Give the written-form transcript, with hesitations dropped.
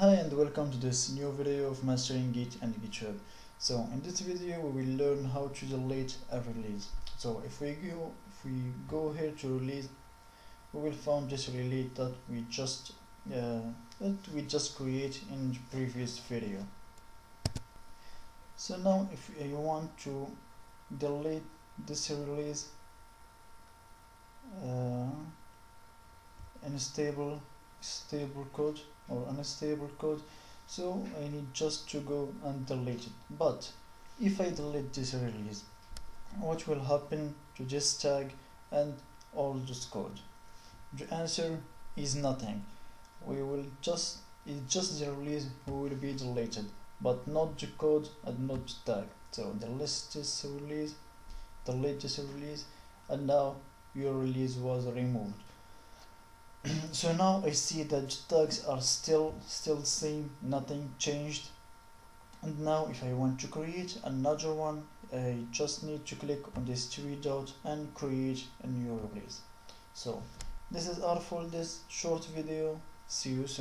Hi and welcome to this new video of Mastering Git and GitHub. So in this video we will learn how to delete a release. So if we go here to release, we will find this release that we just create in the previous video. So now if you want to delete this release unstable code or unstable code, so I need just to go and delete it. But if I delete this release, what will happen to this tag and all this code? The answer is nothing. It's just the release who will be deleted, but not the code and not the tag. So delete this release, and now your release was removed. So now I see that the tags are still the same, nothing changed. And now if I want to create another one, I just need to click on this three dot and create a new release. So this is all for this short video. See you soon.